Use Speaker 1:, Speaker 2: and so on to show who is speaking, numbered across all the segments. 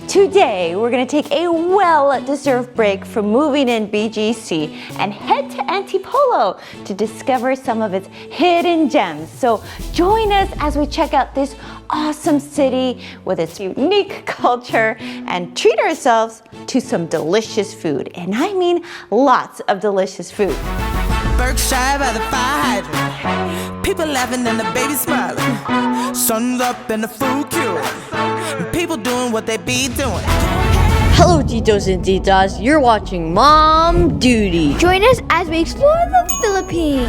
Speaker 1: Today, we're gonna take a well-deserved break from moving in BGC and head to Antipolo to discover some of its hidden gems. So join us as we check out this awesome city with its unique culture and treat ourselves to some delicious food. And I mean lots of delicious food.
Speaker 2: Berkshire by the fire hydrant. People laughing and the baby smiling. Sun's up and the food cured. And people doing what they be doing.
Speaker 3: Hello, Titos and Titas. You're watching Mom Duty.
Speaker 4: Join us as we explore the Philippines.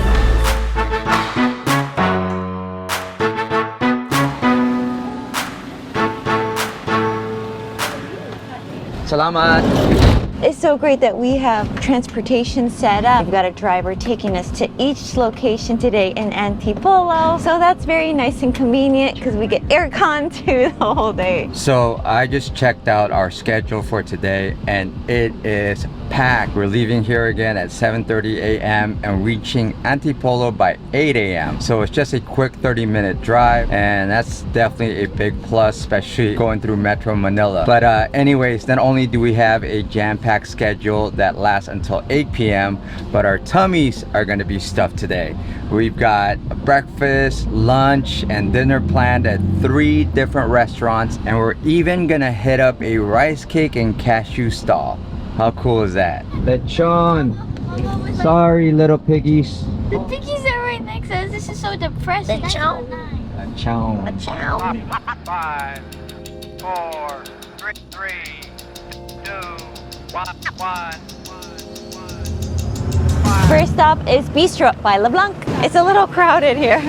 Speaker 5: Salamat!
Speaker 1: It's so great that we have transportation set up. We've got a driver taking us to each location today in Antipolo. So that's very nice and convenient because we get aircon too the whole day.
Speaker 5: So I just checked out our schedule for today and it is packed. We're leaving here again at 7:30 a.m. and reaching Antipolo by 8 a.m. So it's just a quick 30-minute drive and that's definitely a big plus, especially going through Metro Manila. But anyways, not only do we have a jam-packed schedule that lasts until 8 p.m. but our tummies are going to be stuffed today. We've got breakfast, lunch, and dinner planned at 3 different restaurants, and we're even gonna hit up a rice cake and cashew stall. How cool is that? Lechon! Sorry, little piggies.
Speaker 4: The piggies are right next to us. This is so depressing.
Speaker 5: Lechon.
Speaker 4: Lechon.
Speaker 6: 5, 4, 3, 2, 1.
Speaker 1: First stop is Bistro by LeBlanc. It's a little crowded here.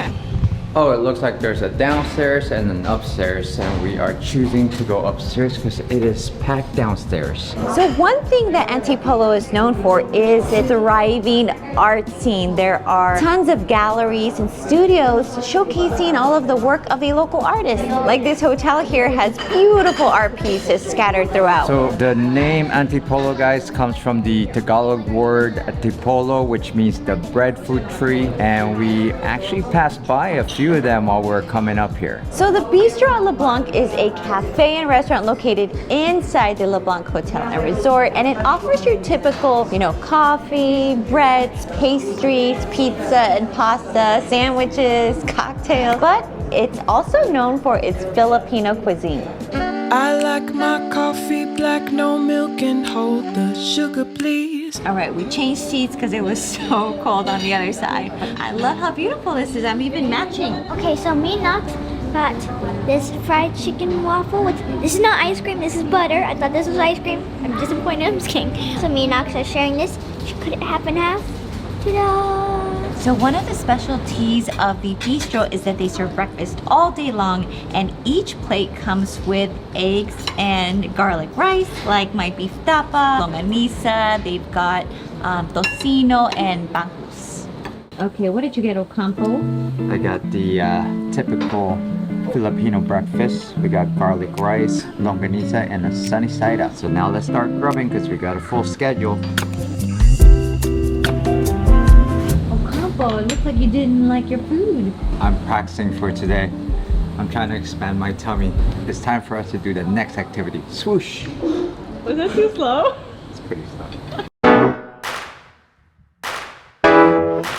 Speaker 5: Oh, it looks like there's a downstairs and an upstairs, and we are choosing to go upstairs because it is packed downstairs.
Speaker 1: So one thing that Antipolo is known for is its thriving art scene. There are tons of galleries and studios showcasing all of the work of the local artists. Like this hotel here has beautiful art pieces scattered throughout.
Speaker 5: So the name Antipolo, guys, comes from the Tagalog word Antipolo, which means the breadfruit tree, and we actually passed by a few of them while we're coming up here.
Speaker 1: So the Bistro at LeBlanc is a cafe and restaurant located inside the LeBlanc Hotel and Resort, and it offers your typical, coffee, breads, pastries, pizza and pasta, sandwiches, cocktails, but it's also known for its Filipino cuisine.
Speaker 2: I like my coffee black, no milk, and hold the sugar, please.
Speaker 1: All right, we changed seats because it was so cold on the other side. I love how beautiful this is. I'm even matching.
Speaker 4: Okay, so me and Knox got this fried chicken waffle. This is not ice cream, this is butter. I thought this was ice cream. I'm disappointed, I'm just kidding. So me and Knox are sharing this. Should cut it half and half. Ta-da!
Speaker 1: So one of the specialties of the bistro is that they serve breakfast all day long, and each plate comes with eggs and garlic rice, like my beef tapa, longanisa, they've got tocino and bangus. Okay, what did you get, Ocampo?
Speaker 5: I got the typical Filipino breakfast. We got garlic rice, longanisa, and a sunny side up. So now let's start grubbing because we got a full schedule.
Speaker 1: It looks like you didn't like your food.
Speaker 5: I'm practicing for today. I'm trying to expand my tummy. It's time for us to do the next activity. Swoosh!
Speaker 1: Was that too slow?
Speaker 5: It's pretty slow.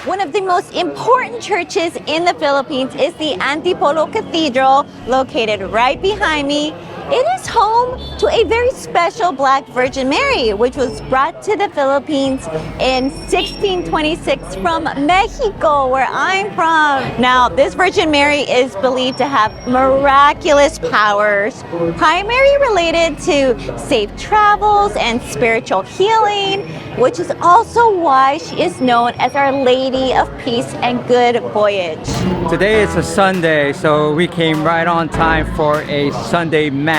Speaker 1: One of the most important churches in the Philippines is the Antipolo Cathedral, located right behind me. It is home to a very special Black Virgin Mary, which was brought to the Philippines in 1626 from Mexico, where I'm from. Now, this Virgin Mary is believed to have miraculous powers, primarily related to safe travels and spiritual healing, which is also why she is known as Our Lady of Peace and Good Voyage.
Speaker 5: Today is a Sunday, so we came right on time for a Sunday Mass.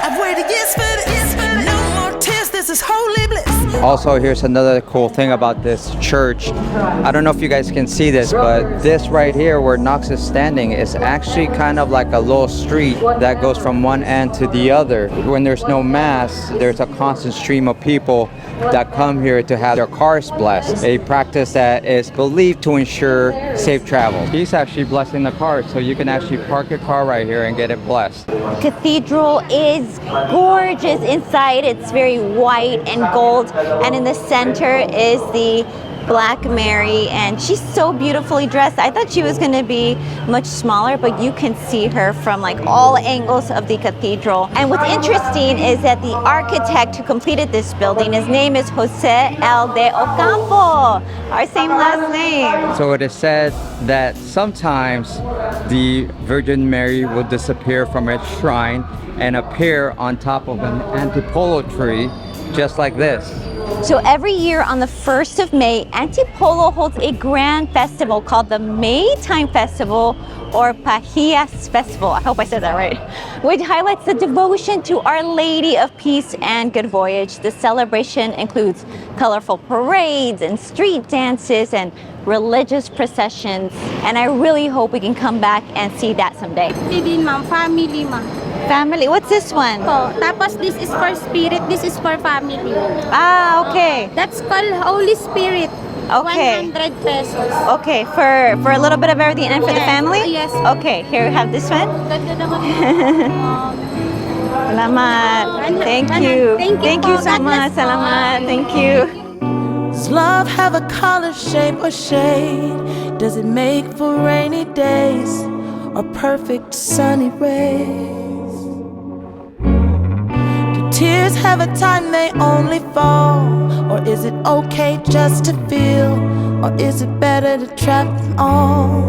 Speaker 2: I've waited years for this. No more tears, this is holy bliss.
Speaker 5: Also, here's another cool thing about this church. I don't know if you guys can see this, but this right here where Knox is standing is actually kind of like a little street that goes from one end to the other. When there's no mass, there's a constant stream of people that come here to have their cars blessed. A practice that is believed to ensure safe travel. He's actually blessing the car, so you can actually park your car right here and get it blessed.
Speaker 1: Cathedral is gorgeous inside. It's very white and gold, and in the center is the Black Mary, and she's so beautifully dressed. I thought she was going to be much smaller, but you can see her from like all angles of the cathedral. And what's interesting is that the architect who completed this building, his name is Jose L. de Ocampo, our same last name.
Speaker 5: So it is said that sometimes the Virgin Mary will disappear from its shrine and appear on top of an Antipolo tree, just like this.
Speaker 1: So every year on the 1st of May, Antipolo holds a grand festival called the Maytime Festival, or Pahillas Festival, I hope I said that right, which highlights the devotion to Our Lady of Peace and Good Voyage. The celebration includes colorful parades and street dances and religious processions, and I really hope we can come back and see that someday.
Speaker 7: Din ma'am, family ma'am.
Speaker 1: Family, what's this one?
Speaker 7: Po. Tapos this is for spirit, this is for family.
Speaker 1: Ah, okay.
Speaker 7: That's called Holy Spirit.
Speaker 1: Okay.
Speaker 7: 100 pesos.
Speaker 1: Okay, for a little bit of everything and for the
Speaker 7: Yes.
Speaker 1: family?
Speaker 7: Yes.
Speaker 1: Okay, here, have this one.
Speaker 7: Ganda naman.
Speaker 1: Salamat. Thank you.
Speaker 7: Thank you po.
Speaker 1: so
Speaker 7: God
Speaker 1: much.
Speaker 7: bless po.
Speaker 1: Salamat. Thank you.
Speaker 2: Does love have a color, shape, or shade? Does it make for rainy days or perfect sunny rays? Do tears have a time they only fall? Or is it okay just to feel? Or is it better to trap them all?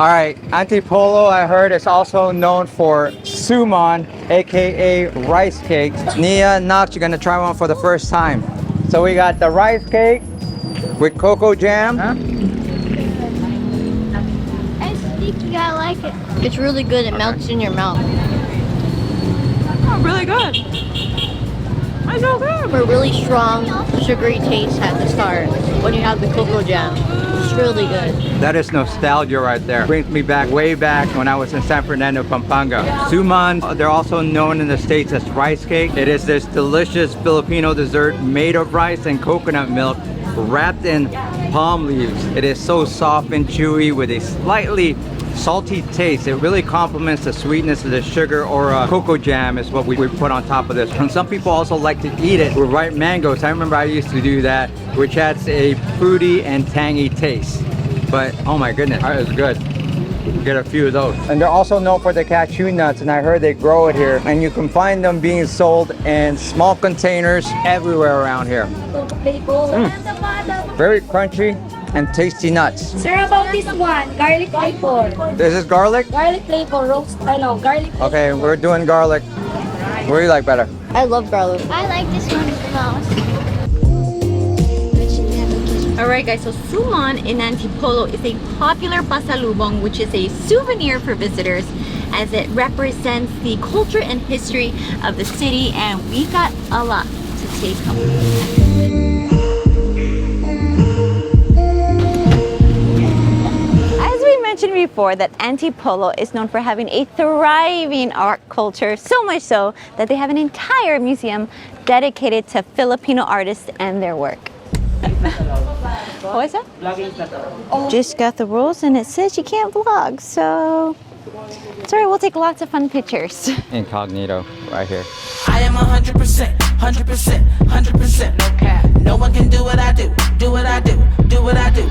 Speaker 5: All right, Antipolo, I heard, is also known for suman, aka rice cakes. Nia, Knox, you're gonna try one for the first time. So we got the rice cake with cocoa jam.
Speaker 4: It's sticky, I like it.
Speaker 3: It's really good. It melts in your mouth.
Speaker 1: Oh, really good. It's so good.
Speaker 3: A really strong, sugary taste at the start when you have the cocoa jam. It's really good.
Speaker 5: That is nostalgia right there. Brings me back, way back when I was in San Fernando, Pampanga. Suman, they're also known in the States as rice cake. It is this delicious Filipino dessert made of rice and coconut milk wrapped in palm leaves. It is so soft and chewy with a slightly salty taste. It really complements the sweetness of the sugar or cocoa jam is what we put on top of this. And some people also like to eat it with ripe mangoes. I remember I used to do that, which adds a fruity and tangy taste. But oh my goodness, that is good. Get a few of those. And they're also known for the cashew nuts, and I heard they grow it here. And you can find them being sold in small containers everywhere around here. Very crunchy and tasty nuts.
Speaker 7: Sir, about this one, garlic flavor.
Speaker 5: This is garlic?
Speaker 7: Garlic flavor, roast, garlic.
Speaker 5: Okay, we're doing garlic. What do you like better?
Speaker 3: I love garlic.
Speaker 4: I like this one the most.
Speaker 1: Alright guys, so suman in Antipolo is a popular pasalubong, which is a souvenir for visitors, as it represents the culture and history of the city, and we got a lot to take home. Mentioned before that Antipolo is known for having a thriving art culture, so much so that they have an entire museum dedicated to Filipino artists and their work. What is that? Just got the rules and it says you can't vlog, so sorry, we'll take lots of fun pictures.
Speaker 5: Incognito, right here.
Speaker 2: I am 100%, 100%, 100%, no cap. No one can do what I do, do what I do, do what I do.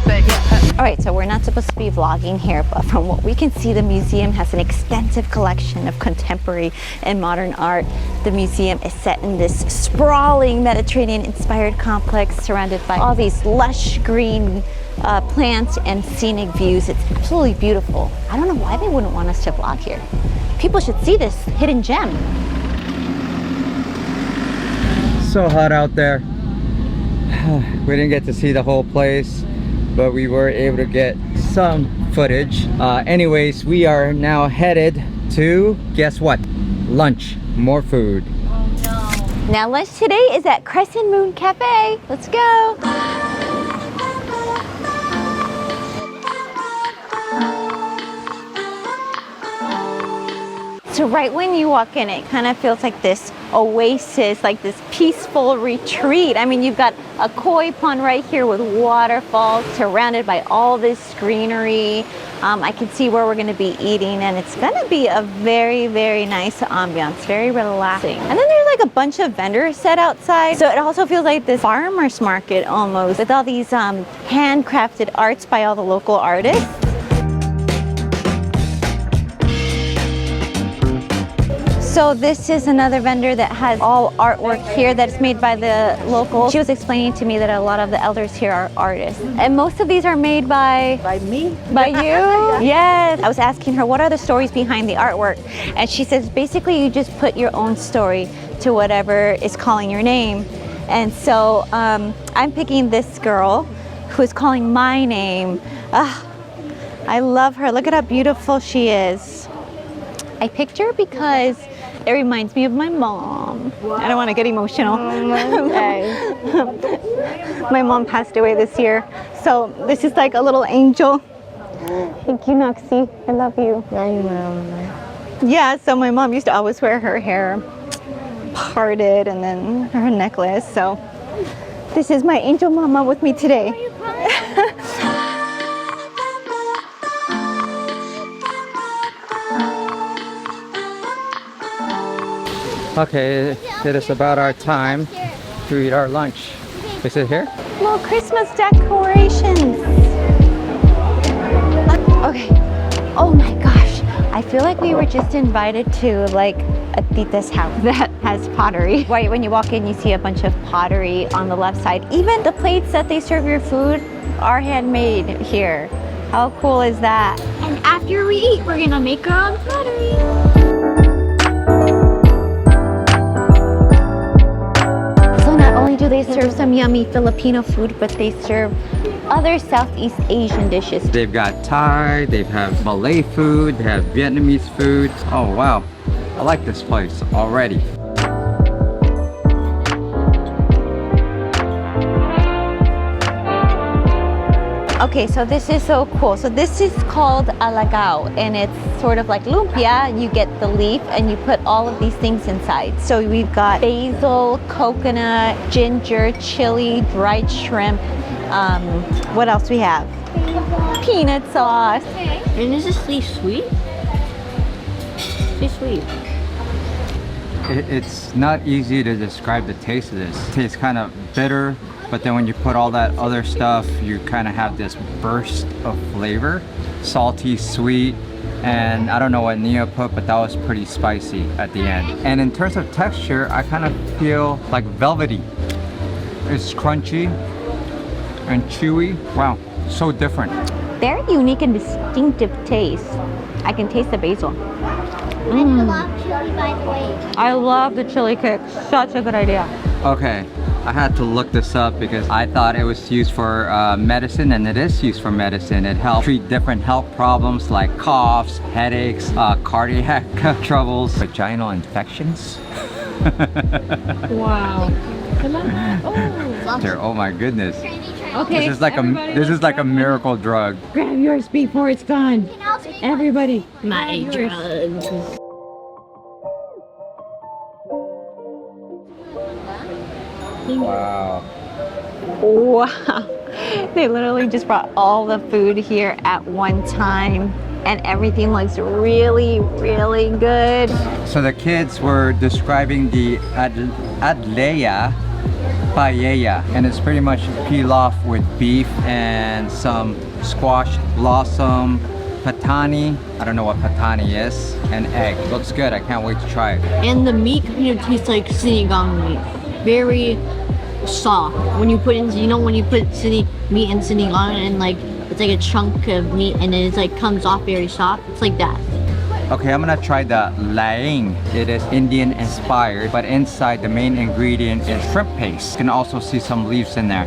Speaker 1: All right, so we're not supposed to be vlogging here, but from what we can see, the museum has an extensive collection of contemporary and modern art. The museum is set in this sprawling Mediterranean-inspired complex surrounded by all these lush green plants and scenic views. It's absolutely beautiful. I don't know why they wouldn't want us to vlog here. People should see this hidden gem.
Speaker 5: So hot out there. We didn't get to see the whole place, but we were able to get some footage. Anyways, we are now headed to, guess what? lunch, more food.
Speaker 1: Now lunch today is at Crescent Moon Cafe. Let's go. So right when you walk in, it kind of feels like this oasis, like this peaceful retreat. I mean, you've got a koi pond right here with waterfalls surrounded by all this greenery. I can see where we're going to be eating, and it's going to be a very, very nice ambiance, very relaxing. And then there's like a bunch of vendors set outside. So it also feels like this farmer's market almost, with all these handcrafted arts by all the local artists. So this is another vendor that has all artwork here that's made by the locals. She was explaining to me that a lot of the elders here are artists. And most of these are made by me? By you? Yes. I was asking her, what are the stories behind the artwork? And she says, basically you just put your own story to whatever is calling your name. And so I'm picking this girl who's calling my name. I love her. Look at how beautiful she is. I picked her because it reminds me of my mom. Wow. I don't want to get emotional. My mom passed away this year. So this is like a little angel. Thank you, Noxie. I love you. Yeah, so my mom used to always wear her hair parted and then her necklace. So this is my angel mama with me today.
Speaker 5: Okay, it is about our time to eat our lunch. Is it here?
Speaker 1: Little Christmas decorations. Okay. Oh my gosh. I feel like we were just invited to like a tita's house that has pottery. Right when you walk in, you see a bunch of pottery on the left side. Even the plates that they serve your food are handmade here. How cool is that?
Speaker 4: And after we eat, we're gonna make our own pottery.
Speaker 1: Do they serve some yummy Filipino food, but they serve other Southeast Asian dishes.
Speaker 5: They've got Thai, they have Malay food, they have Vietnamese food. Oh wow, I like this place already.
Speaker 1: Okay, so this is so cool. So this is called alagao, and it's sort of like lumpia. You get the leaf and you put all of these things inside. So we've got basil, coconut, ginger, chili, dried shrimp. What else we have? Peanut sauce.
Speaker 3: And is this sweet? It's sweet.
Speaker 5: It's not easy to describe the taste of this. It tastes kind of bitter, but then when you put all that other stuff, you kind of have this burst of flavor. Salty, sweet, and I don't know what Nia put, but that was pretty spicy at the end. And in terms of texture, I kind of feel like velvety. It's crunchy and chewy. Wow, so different.
Speaker 1: Very unique and distinctive taste. I can taste the basil.
Speaker 4: I love chili, by the way.
Speaker 1: I love the chili kick. Such a good idea.
Speaker 5: Okay, I had to look this up because I thought it was used for medicine, and it is used for medicine. It helps treat different health problems like coughs, headaches, cardiac troubles, vaginal infections.
Speaker 3: Wow.
Speaker 5: Oh my goodness.
Speaker 1: Okay.
Speaker 5: This is like a miracle drug.
Speaker 1: Grab yours before it's gone. Everybody.
Speaker 3: My drugs.
Speaker 5: Wow.
Speaker 1: Wow. They literally just brought all the food here at one time, and everything looks really, really good.
Speaker 5: So the kids were describing the adleya paella, and it's pretty much pilaf with beef and some squash blossom, patani, I don't know what patani is, and egg. Looks good, I can't wait to try it.
Speaker 3: And the meat kind of tastes like sinigang meat. Very soft. When you put in, when you put meat in sinigang and like it's like a chunk of meat and then it's like comes off very soft. It's like that.
Speaker 5: Okay, I'm gonna try the laing. It is Indian inspired, but inside the main ingredient is shrimp paste. You can also see some leaves in there.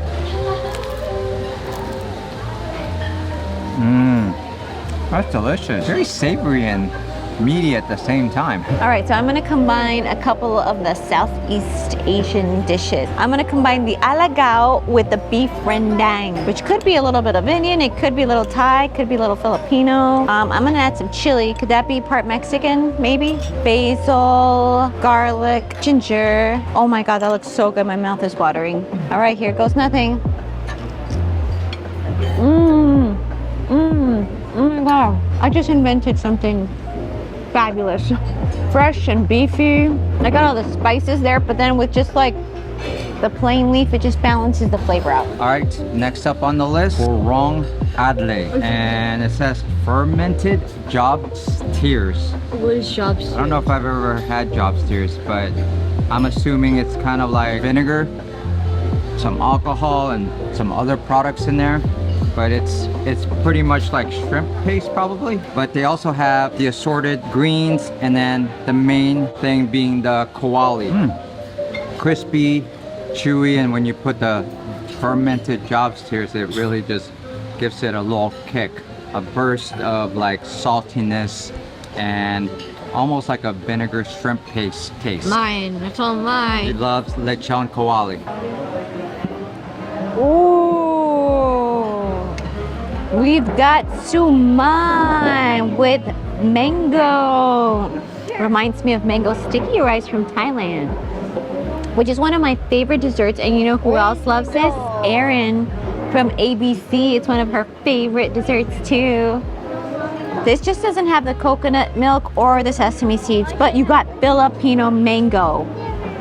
Speaker 5: Mmm, that's delicious. Very savory and meaty at the same time.
Speaker 1: All right, so I'm gonna combine a couple of the Southeast Asian dishes. I'm gonna combine the alagao with the beef rendang, which could be a little bit of Indian, it could be a little Thai, could be a little Filipino. I'm gonna add some chili. Could that be part Mexican, maybe? Basil, garlic, ginger. Oh my God, that looks so good. My mouth is watering. All right, here goes nothing. Oh my God, I just invented something fabulous. Fresh and beefy. I got all the spices there, but then with just like the plain leaf, it just balances the flavor out.
Speaker 5: All right, next up on the list, Borong Adle. And it says fermented jobs tears.
Speaker 3: What is jobs?
Speaker 5: I don't know if I've ever had jobs tears, but I'm assuming it's kind of like vinegar, some alcohol, and some other products in there. But it's pretty much like shrimp paste probably. But they also have the assorted greens, and then the main thing being the kawali. Crispy, chewy, and when you put the fermented jobs tears, it really just gives it a little kick, a burst of like saltiness and almost like a vinegar shrimp paste taste.
Speaker 3: Mine, it's all
Speaker 5: He
Speaker 3: mine.
Speaker 5: loves lechon kawali.
Speaker 1: Ooh, we've got suman with mango. Reminds me of mango sticky rice from Thailand, which is one of my favorite desserts. And you know who else loves this? Erin from ABC. It's one of her favorite desserts too. This just doesn't have the coconut milk or the sesame seeds, but you got Filipino mango,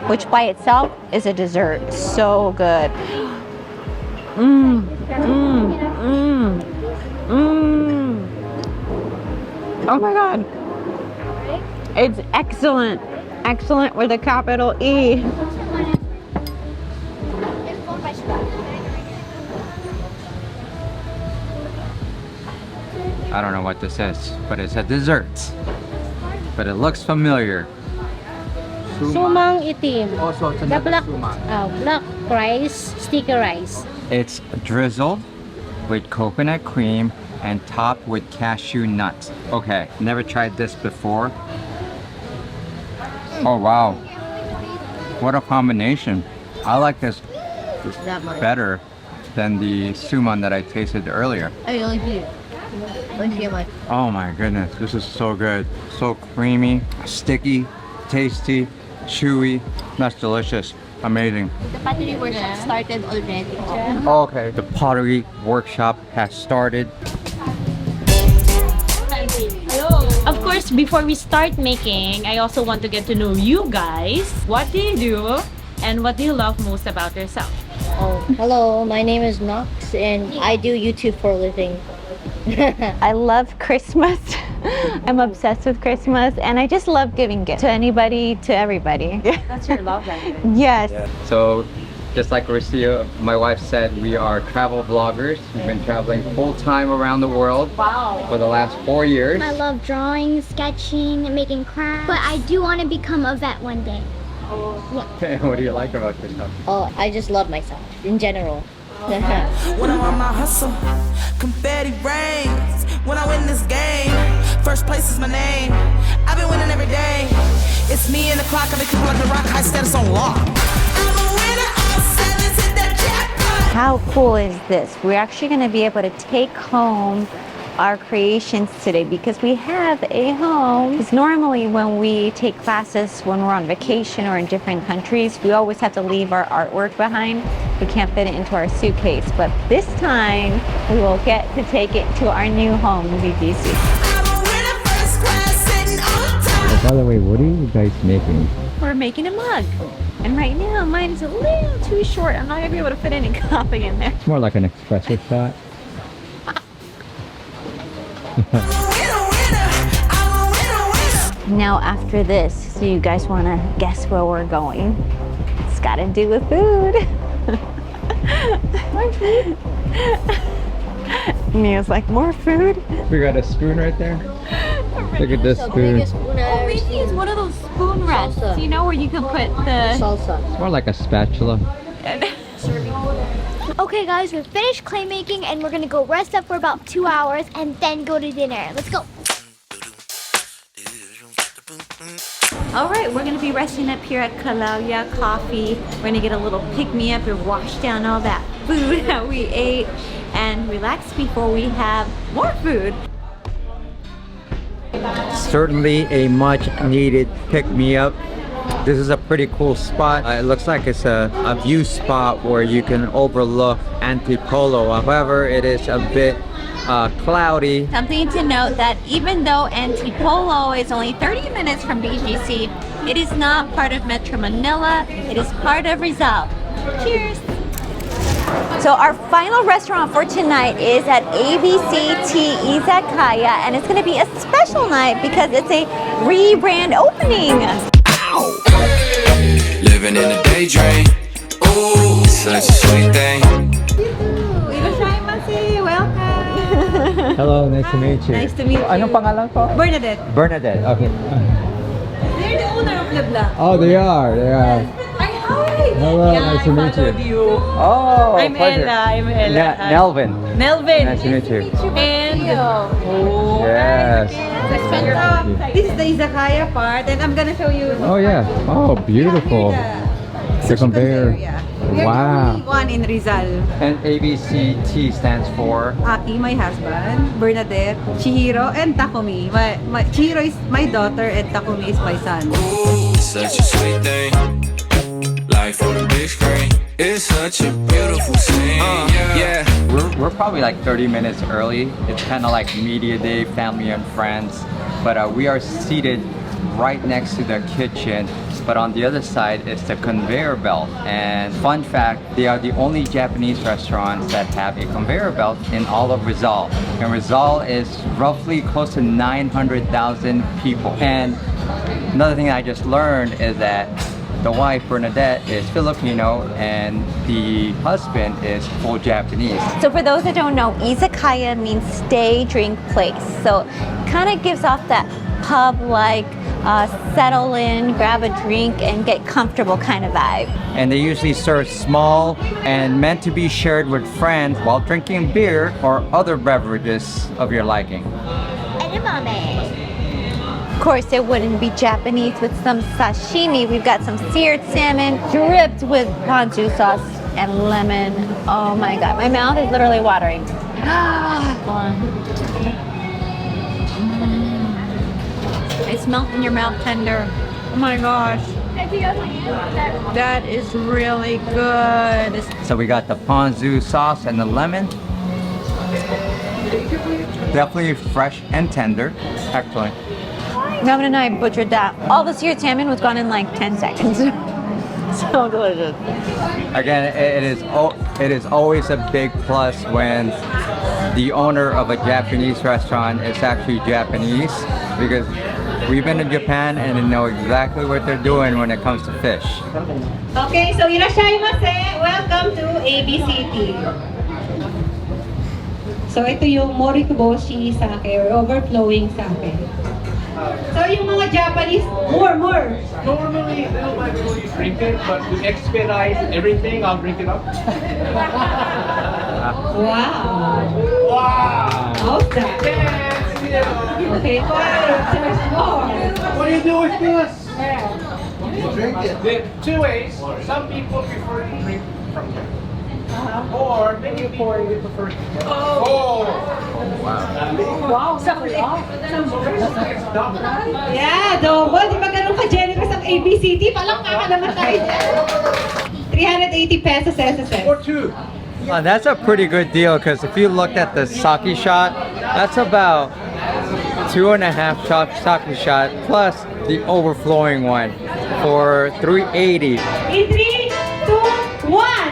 Speaker 1: which by itself is a dessert. So good. Oh my God. It's excellent. Excellent with a capital E.
Speaker 5: I don't know what this is, but it's a dessert. But it looks familiar.
Speaker 7: Sumang itim.
Speaker 5: Also, it's
Speaker 7: The
Speaker 5: another
Speaker 7: black,
Speaker 5: suman.
Speaker 7: black rice, sticky rice.
Speaker 5: It's drizzled with coconut cream and topped with cashew nuts. Okay, never tried this before. Oh wow, what a combination. I like this
Speaker 3: That much.
Speaker 5: better than the suman that I tasted earlier.
Speaker 3: I like you. Like you, like.
Speaker 5: Oh my goodness, this is so good. So creamy, sticky, tasty, chewy. That's delicious. Amazing.
Speaker 3: The pottery workshop started already.
Speaker 5: Okay, the pottery workshop has started.
Speaker 8: Of course, before we start making, I also want to get to know you guys. What do you do and what do you love most about yourself?
Speaker 3: Oh, hello. My name is Nox, and I do YouTube for a living.
Speaker 1: I love Christmas. I'm obsessed with Christmas, and I just love giving gifts to anybody, to everybody.
Speaker 8: That's your love language.
Speaker 1: Yes.
Speaker 5: So, just like Rocio, my wife said, we are travel vloggers. We've been traveling full time around the world for the last 4 years.
Speaker 4: I love drawing, sketching, and making crafts. But I do want to become a vet one day.
Speaker 5: What do you like about yourself?
Speaker 3: Oh, I just love myself in general.
Speaker 2: When I'm on my hustle, confetti rains. When I win this game, first place is my name. I've been winning every day. It's me and the clock. I've been keeping like the rock. High status on lock. I'm a winner. All sevens hit that jackpot.
Speaker 1: How cool is this? We're actually going to be able to take home our creations today because we have a home. Because normally when we take classes when we're on vacation or in different countries, we always have to leave our artwork behind. We can't fit it into our suitcase, but this time we will get to take it to our new home in BBC.
Speaker 2: I'm a winner, first class, sitting on top.
Speaker 5: By the way, what are you guys making?
Speaker 1: We're making a mug. And right now mine's a little too short. I'm not going to be able to fit any coffee in there.
Speaker 5: It's more like an espresso shot.
Speaker 1: Now after this, so you guys want to guess where we're going? It's got to do with food. More food. Mia's like, more food?
Speaker 5: We got a spoon right there. Look at this spoon. It's
Speaker 1: Oh, we use one of those spoon rests,
Speaker 3: Salsa.
Speaker 1: you know, where you can put the...
Speaker 3: Salsa.
Speaker 5: more like a spatula.
Speaker 4: Okay, guys, we're finished clay making, and we're gonna go rest up for about 2 hours, and then go to dinner. Let's go.
Speaker 1: All right, we're gonna be resting up here at Kalauya Coffee. We're gonna get a little pick-me-up and wash down all that food that we ate and relax before we have more food.
Speaker 5: Certainly a much needed pick-me-up. This is a pretty cool spot. It looks like it's a view spot where you can overlook Antipolo. However, it is a bit cloudy.
Speaker 1: Something to note that even though Antipolo is only 30 minutes from BGC, it is not part of Metro Manila. It is part of Rizal. Cheers! So our final restaurant for tonight is at ABC Tea Izakaya, and it's going to be a special night because it's a rebrand opening.
Speaker 9: Living in a daydream. Ooh, such a sweet thing.
Speaker 1: Welcome.
Speaker 5: Hello, nice to meet you.
Speaker 1: Nice to meet you.
Speaker 5: Anong pangalan ko?
Speaker 1: Bernadette.
Speaker 5: Bernadette, okay.
Speaker 1: They're the owner of LeBlanc.
Speaker 5: Oh, they are.
Speaker 1: Hi.
Speaker 5: Hello,
Speaker 8: Yeah,
Speaker 5: nice to
Speaker 8: I
Speaker 5: meet
Speaker 8: followed
Speaker 5: you.
Speaker 8: you.
Speaker 5: Oh,
Speaker 8: I'm
Speaker 5: pleasure.
Speaker 8: Ella. I'm Ella. Hi.
Speaker 5: Nelvin.
Speaker 8: Melvin.
Speaker 5: Nice to meet you.
Speaker 8: And oh,
Speaker 5: Yes.
Speaker 1: This is the izakaya part, and I'm gonna show you.
Speaker 5: Oh yeah. Oh, beautiful. The conveyor.
Speaker 1: We're
Speaker 5: Wow.
Speaker 1: the only one in Rizal.
Speaker 5: And ABCT stands for?
Speaker 10: Aki, my husband, Bernadette, Chihiro, and Takumi. Chihiro is my daughter and Takumi is my son.
Speaker 9: Ooh, such a sweet thing. Life on the big screen. It's such a beautiful scene. Yeah.
Speaker 5: We're probably like 30 minutes early. It's kind of like media day, family and friends. But we are seated right next to the kitchen. But on the other side is the conveyor belt. And fun fact, they are the only Japanese restaurants that have a conveyor belt in all of Rizal. And Rizal is roughly close to 900,000 people. And another thing I just learned is that the wife, Bernadette, is Filipino and the husband is full Japanese.
Speaker 1: So for those that don't know, izakaya means stay, drink, place. So kind of gives off that pub-like, settle in, grab a drink, and get comfortable kind of vibe.
Speaker 5: And they usually serve small and meant to be shared with friends while drinking beer or other beverages of your liking.
Speaker 1: Of course, it wouldn't be Japanese with some sashimi. We've got some seared salmon dripped with ponzu sauce and lemon. Oh my god, my mouth is literally watering. It's melting your mouth tender. Oh my gosh. That is really good.
Speaker 5: So we got the ponzu sauce and the lemon. Definitely fresh and tender. Excellent.
Speaker 1: Melvin and I butchered that. All the seared salmon was gone in like 10 seconds. So delicious.
Speaker 5: Again, it is always a big plus when the owner of a Japanese restaurant is actually Japanese, because we've been to Japan and they know exactly what they're doing when it comes to fish.
Speaker 10: Okay, so irashaimase. Welcome to ABCT. So ito yung morikuboshi sake or overflowing sake. So yung mga Japanese, more.
Speaker 6: Normally, they don't like to drink it, but to expedite everything, I'll drink it up.
Speaker 10: Wow.
Speaker 6: Wow!
Speaker 10: How's that?
Speaker 6: Yes!
Speaker 10: Okay, there's more.
Speaker 6: What do you do with this? You drink it. There are two ways. Some people prefer to drink from here. Or many people prefer to drink. Oh!
Speaker 10: Wow, yeah, double. Di ba ganun ka-generous ang ABCT? Palangka naman tayo dyan. 380 pesos SSS.
Speaker 6: Or two.
Speaker 5: That's a pretty good deal, because if you looked at the sake shot, that's about 2.5 sake shot plus the overflowing one for 380.
Speaker 10: In 3, 2, 1.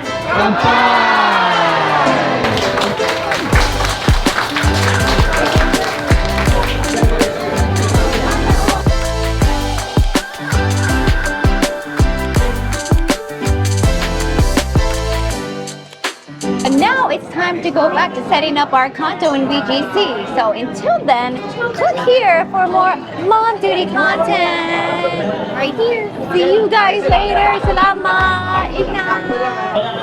Speaker 1: And now it's time to go back to setting up our condo in BGC. So until then, click here for more MomDuty content. Right here. See you guys later. Salamat. Ingat.